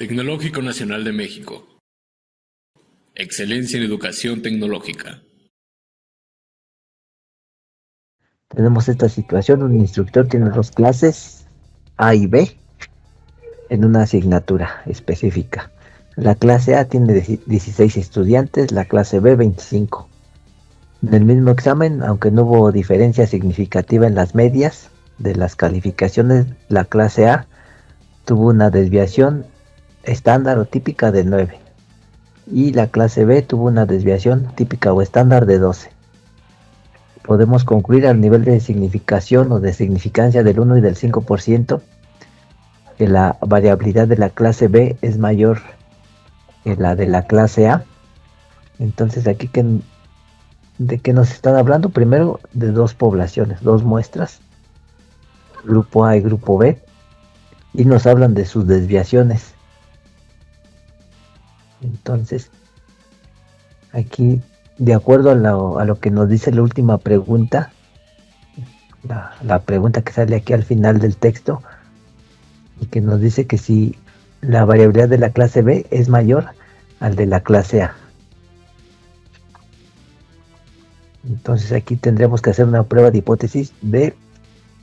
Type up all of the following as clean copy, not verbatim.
Tecnológico Nacional de México. Excelencia en educación tecnológica. Tenemos esta situación, un instructor tiene dos clases, A y B, en una asignatura específica. La clase A tiene 16 estudiantes, la clase B 25. En el mismo examen, aunque no hubo diferencia significativa en las medias de las calificaciones, la clase A tuvo una desviación estándar o típica de 9 y la clase B tuvo una desviación típica o estándar de 12. Podemos concluir al nivel de significación o de significancia del 1 y del 5% que la variabilidad de la clase B es mayor que la de la clase A. Entonces aquí de qué nos están hablando, primero de dos poblaciones, dos muestras, grupo A y grupo B, y nos hablan de sus desviaciones. Entonces aquí, de acuerdo a lo que nos dice la última pregunta, la pregunta que sale aquí al final del texto, y que nos dice que si la variabilidad de la clase B es mayor al de la clase A. Entonces aquí tendremos que hacer una prueba de hipótesis de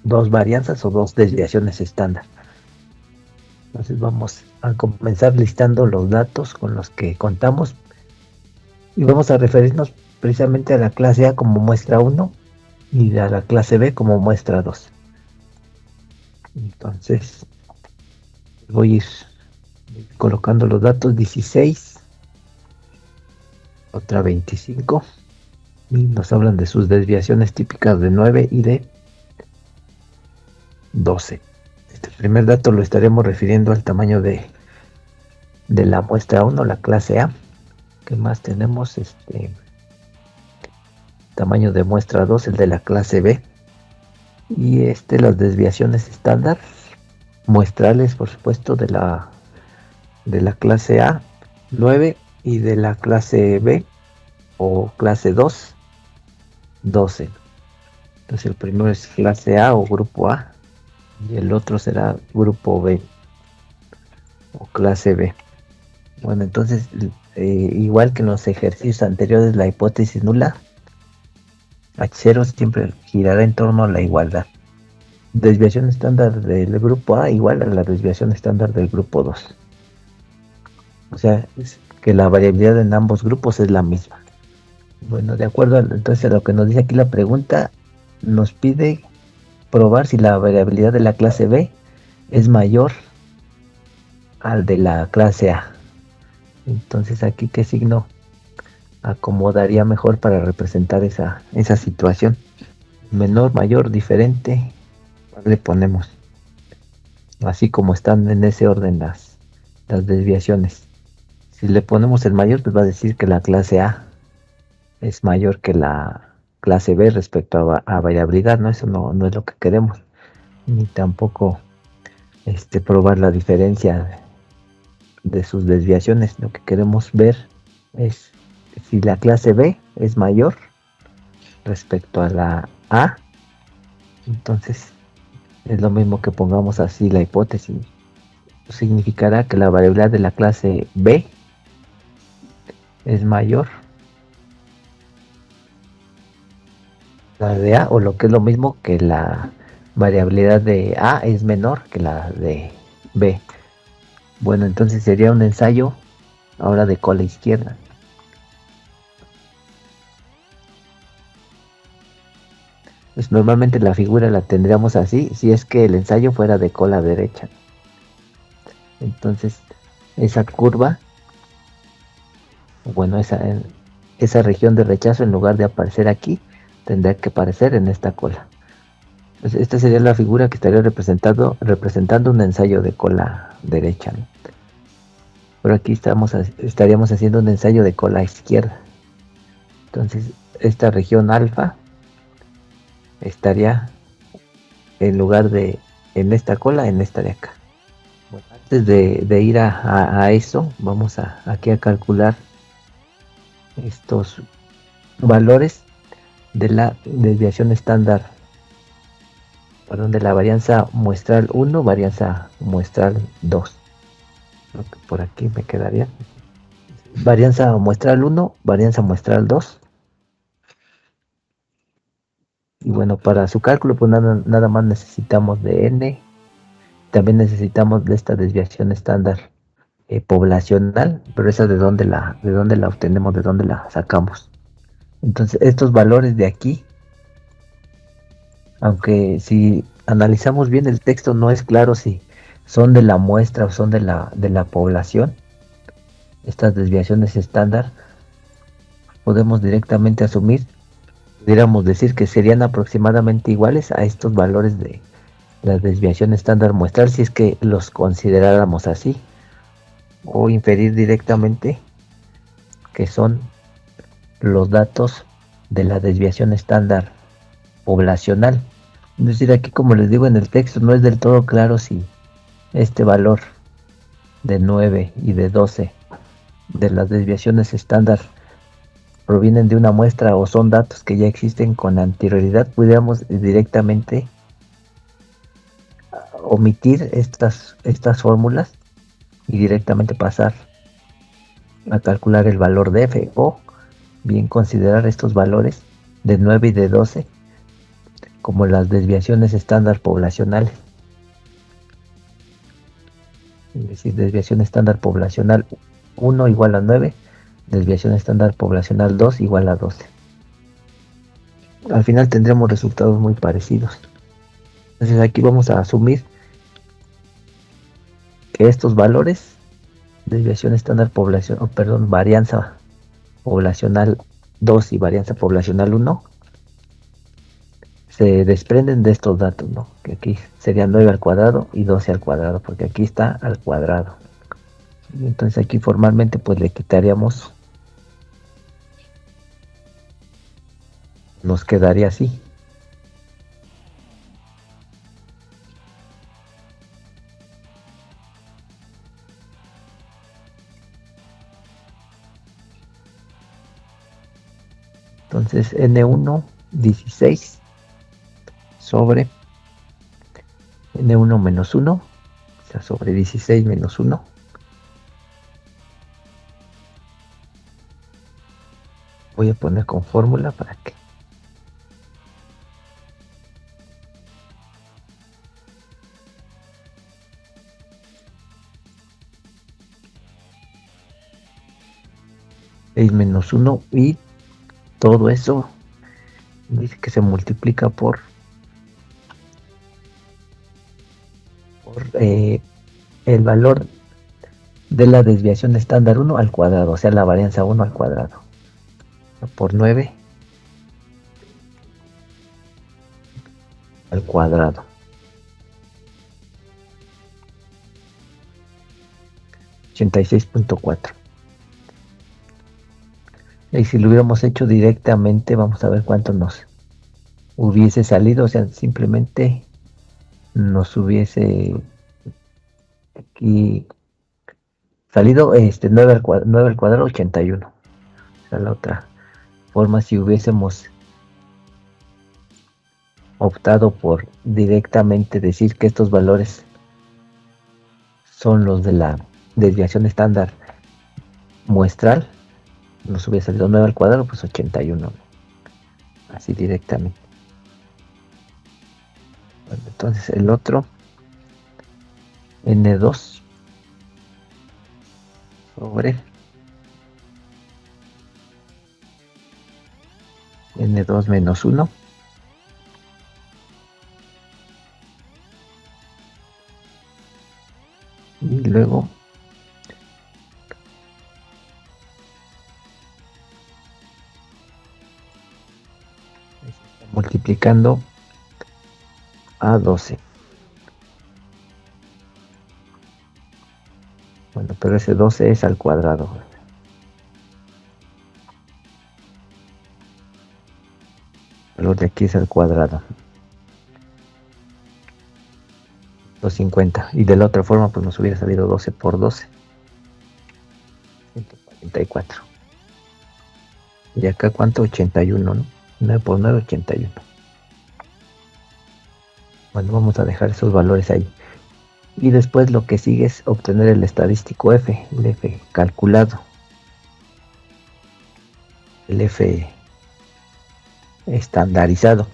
dos varianzas o dos desviaciones estándar. Entonces vamos a comenzar listando los datos con los que contamos y vamos a referirnos precisamente a la clase A como muestra 1 y a la clase B como muestra 2. Entonces voy a ir colocando los datos: 16, otra 25, y nos hablan de sus desviaciones típicas de 9 y de 12. Este primer dato lo estaremos refiriendo al tamaño de la muestra 1, la clase A. ¿Qué más tenemos? Tamaño de muestra 2, el de la clase B. Y las desviaciones estándar muestrales, por supuesto, de la clase A, 9, y de la clase B o clase 2, 12. Entonces el primero es clase A o grupo A y el otro será grupo B o clase B. Bueno, entonces igual que en los ejercicios anteriores, la hipótesis nula H0 siempre girará en torno a la igualdad. Desviación estándar del grupo A igual a la desviación estándar del grupo 2. O sea, es que la variabilidad en ambos grupos es la misma. Bueno, de acuerdo entonces a lo que nos dice aquí la pregunta, nos pide probar si la variabilidad de la clase B es mayor al de la clase A. Entonces aquí, ¿qué signo acomodaría mejor para representar esa situación? Menor, mayor, diferente. Le ponemos así como están en ese orden las desviaciones. Si le ponemos el mayor, pues va a decir que la clase A es mayor que la clase B respecto a variabilidad, ¿no? Eso no es lo que queremos, ni tampoco probar la diferencia de sus desviaciones. Lo que queremos ver es si la clase B es mayor respecto a la A. Entonces es lo mismo que pongamos así la hipótesis. Significará que la variabilidad de la clase B es mayor la de A, o lo que es lo mismo, que la variabilidad de A es menor que la de B. Bueno, entonces sería un ensayo ahora de cola izquierda. Pues normalmente la figura la tendríamos así si es que el ensayo fuera de cola derecha. Entonces esa curva, bueno, esa región de rechazo, en lugar de aparecer aquí, tendría que aparecer en esta cola. Entonces, esta sería la figura que estaría representando un ensayo de cola derecha, ¿no? Pero aquí estaríamos haciendo un ensayo de cola izquierda. Entonces esta región alfa estaría, en lugar de en esta cola, en esta de acá. Bueno, antes de ir a eso, vamos aquí a calcular estos valores de la desviación estándar, perdón, de la varianza muestral 1, varianza muestral 2. Creo que por aquí me quedaría. Varianza muestral 1, varianza muestral 2. Y bueno, para su cálculo, pues nada más necesitamos de n. También necesitamos de esta desviación estándar poblacional, pero esa de dónde la obtenemos, de dónde la sacamos. Entonces, estos valores de aquí, aunque si analizamos bien el texto, no es claro si son de la muestra o son de la población. Estas desviaciones estándar, podemos directamente asumir, pudiéramos decir que serían aproximadamente iguales a estos valores de la desviación estándar muestral, si es que los consideráramos así, o inferir directamente que son los datos de la desviación estándar poblacional. Es decir, aquí, como les digo en el texto, no es del todo claro si este valor de 9 y de 12 de las desviaciones estándar provienen de una muestra o son datos que ya existen con anterioridad. Pudiéramos directamente omitir estas fórmulas y directamente pasar a calcular el valor de f, o bien considerar estos valores de 9 y de 12 como las desviaciones estándar poblacionales. Es decir, desviación estándar poblacional 1 igual a 9, desviación estándar poblacional 2 igual a 12. Al final tendremos resultados muy parecidos. Entonces aquí vamos a asumir que estos valores, desviación estándar poblacional, varianza poblacional 2 y varianza poblacional 1, se desprenden de estos datos, ¿no? Que aquí serían 9 al cuadrado y 12 al cuadrado, porque aquí está al cuadrado. Y entonces aquí formalmente pues le quitaríamos, nos quedaría así. Entonces N1, 16 sobre N1 menos 1, o sea, sobre 16 menos 1. Voy a poner con fórmula para que menos 1, y todo eso dice que se multiplica por el valor de la desviación estándar 1 al cuadrado, o sea, la varianza 1 al cuadrado, por 9 al cuadrado. 86.4. Y si lo hubiéramos hecho directamente, vamos a ver cuánto nos hubiese salido. O sea, simplemente nos hubiese aquí salido 9 al cuadrado, 81. O sea, la otra forma, si hubiésemos optado por directamente decir que estos valores son los de la desviación estándar muestral, nos hubiera salido 9 al cuadrado, pues 81. Así directamente. Bueno, entonces el otro, N2 sobre N2 menos 1. Y luego multiplicando a 12. Bueno, pero ese 12 es al cuadrado. El valor de aquí es al cuadrado. 250. Y de la otra forma, pues nos hubiera salido 12 por 12. 144. Y acá, ¿cuánto? 81, ¿no? 9 por 9, 81. Bueno, vamos a dejar esos valores ahí. Y después lo que sigue es obtener el estadístico F, el F calculado, el F estandarizado.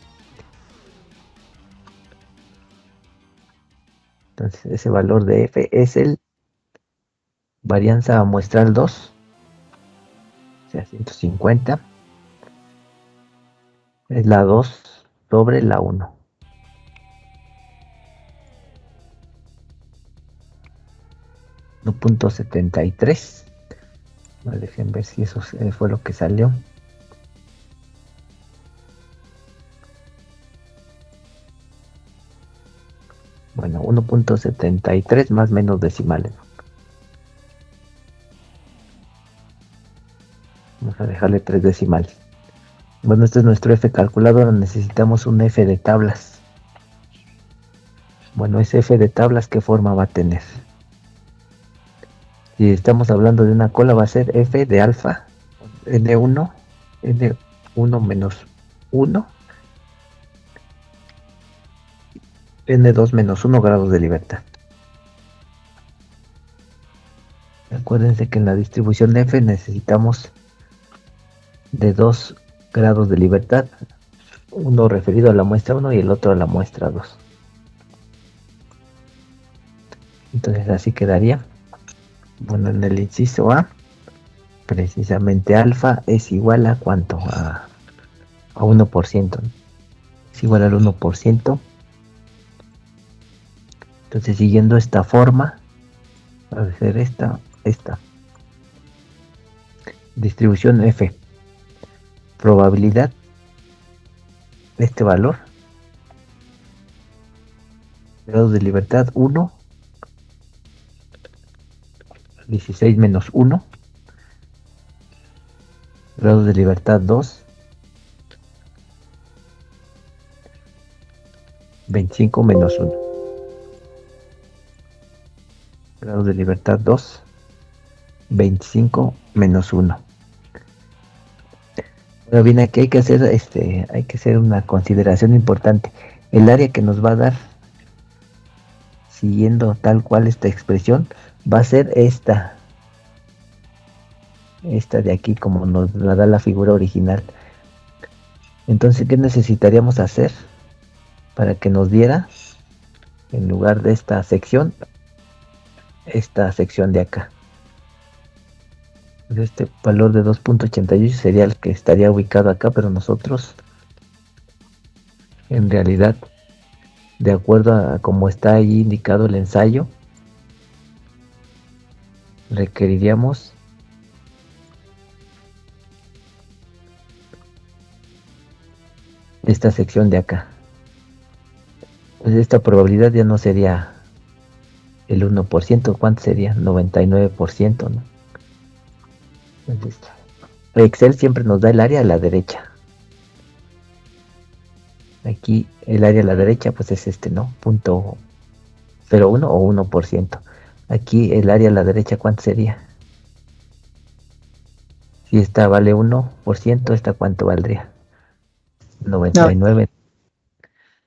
Entonces ese valor de F es el varianza muestral 2, o sea 150, es la 2 sobre la 1. .73. Dejen ver si eso fue lo que salió. Bueno, 1.73 más menos decimales. Vamos a dejarle 3 decimales. Bueno, este es nuestro F calculado. Ahora necesitamos un F de tablas. Bueno, ese F de tablas, ¿qué forma va a tener? Si estamos hablando de una cola, va a ser F de alfa, N1, N1 menos 1, N2 menos 1 grados de libertad. Acuérdense que en la distribución F necesitamos de 2 grados de libertad, uno referido a la muestra 1 y el otro a la muestra 2. Entonces así quedaría. Bueno, en el inciso A, precisamente alfa es igual a ¿cuánto? A 1%. Es igual al 1%. Entonces, siguiendo esta forma, va a ser esta. Distribución F. Probabilidad de este valor. Grados de libertad 1. 16 menos 1. Grados de libertad 2. 25 menos 1. Grados de libertad 2. 25 menos 1. Ahora bien, aquí hay que hacer una consideración importante. El área que nos va a dar, siguiendo tal cual esta expresión, va a ser esta de aquí, como nos la da la figura original. Entonces, ¿qué necesitaríamos hacer para que nos diera, en lugar de esta sección de acá? Este valor de 2.88 sería el que estaría ubicado acá, pero nosotros, en realidad, de acuerdo a como está ahí indicado el ensayo, requeriríamos esta sección de acá. Pues esta probabilidad ya no sería el 1%, ¿cuánto sería? 99%, ¿no? Entonces, Excel siempre nos da el área a la derecha. Aquí el área a la derecha pues es ¿no? 0.01 o 1%. Aquí el área a la derecha, ¿cuánto sería? Si esta vale 1%, ¿esta cuánto valdría? 99.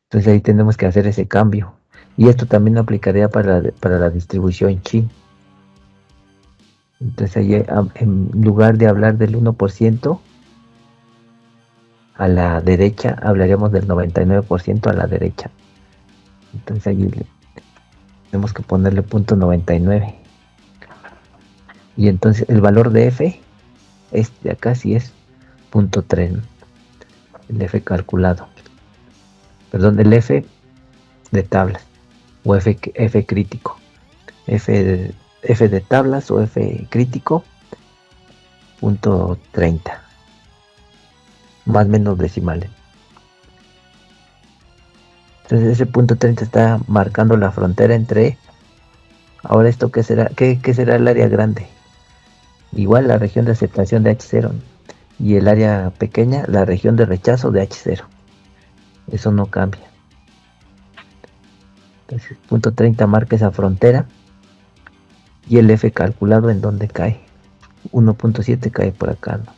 Entonces ahí tenemos que hacer ese cambio. Y esto también aplicaría para la distribución chi. Entonces ahí, en lugar de hablar del 1%, a la derecha hablaríamos del 99% a la derecha. Entonces allí tenemos que ponerle .99. Y entonces el valor de F, de acá sí es 0.3, ¿no? El F calculado. Perdón, el F de tablas o F crítico. F de tablas o F crítico, 0.30. Más menos decimales. Entonces ese 0.30 está marcando la frontera entre... Ahora esto, ¿qué será? ¿Qué será el área grande? Igual la región de aceptación de H0, ¿no? Y el área pequeña, la región de rechazo de H0. Eso no cambia. Entonces 0.30 marca esa frontera. Y el F calculado, ¿en dónde cae? 1.7 cae por acá, ¿no?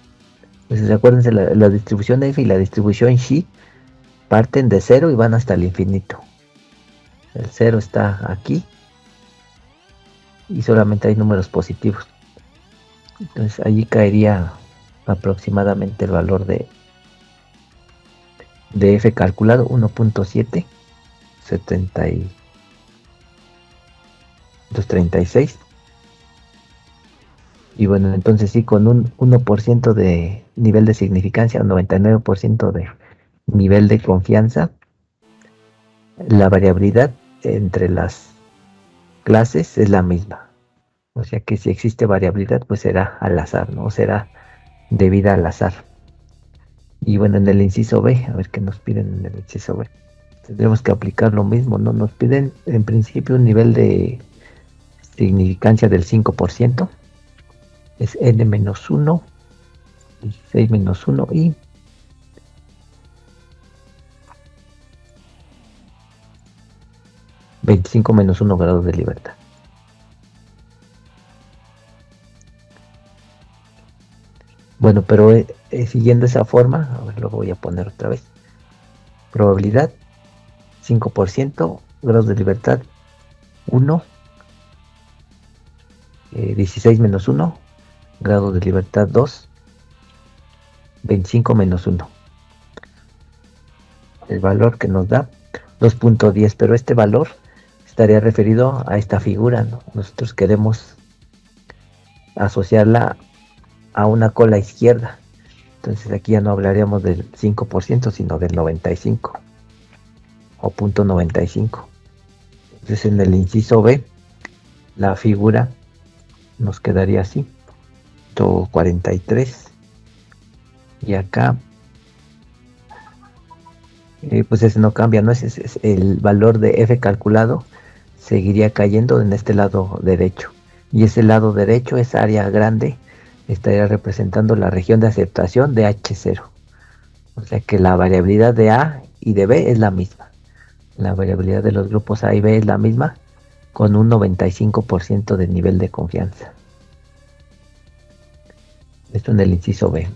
Entonces acuérdense, la distribución F y la distribución Xi parten de 0 y van hasta el infinito. El 0 está aquí y solamente hay números positivos. Entonces allí caería aproximadamente el valor de f calculado 1.77236. Y bueno, entonces sí, con un 1% de nivel de significancia, un 99% de nivel de confianza, la variabilidad entre las clases es la misma. O sea que si existe variabilidad, pues será al azar, ¿no? Será debida al azar. Y bueno, en el inciso B, a ver qué nos piden en el inciso B. Tendremos que aplicar lo mismo, ¿no? Nos piden en principio un nivel de significancia del 5%. Es n-1, 6-1 y 25-1 grados de libertad. Bueno, pero siguiendo esa forma, a ver, lo voy a poner otra vez. Probabilidad 5%, grados de libertad 1, 16-1, grados de libertad 2, 25-1. El valor que nos da 2.10, pero este valor estaría referido a esta figura, ¿no? Nosotros queremos asociarla a una cola izquierda. Entonces aquí ya no hablaríamos del 5%, sino del 95 o 0.95. Entonces en el inciso B, la figura nos quedaría así, 43. Y acá, pues ese no cambia, ¿no? Ese es el valor de f calculado, seguiría cayendo en este lado derecho. Y ese lado derecho, esa área grande, estaría representando la región de aceptación de H0. O sea que la variabilidad de A y de B es la misma. La variabilidad de los grupos A y B es la misma, con un 95% de nivel de confianza. Esto en el inciso B.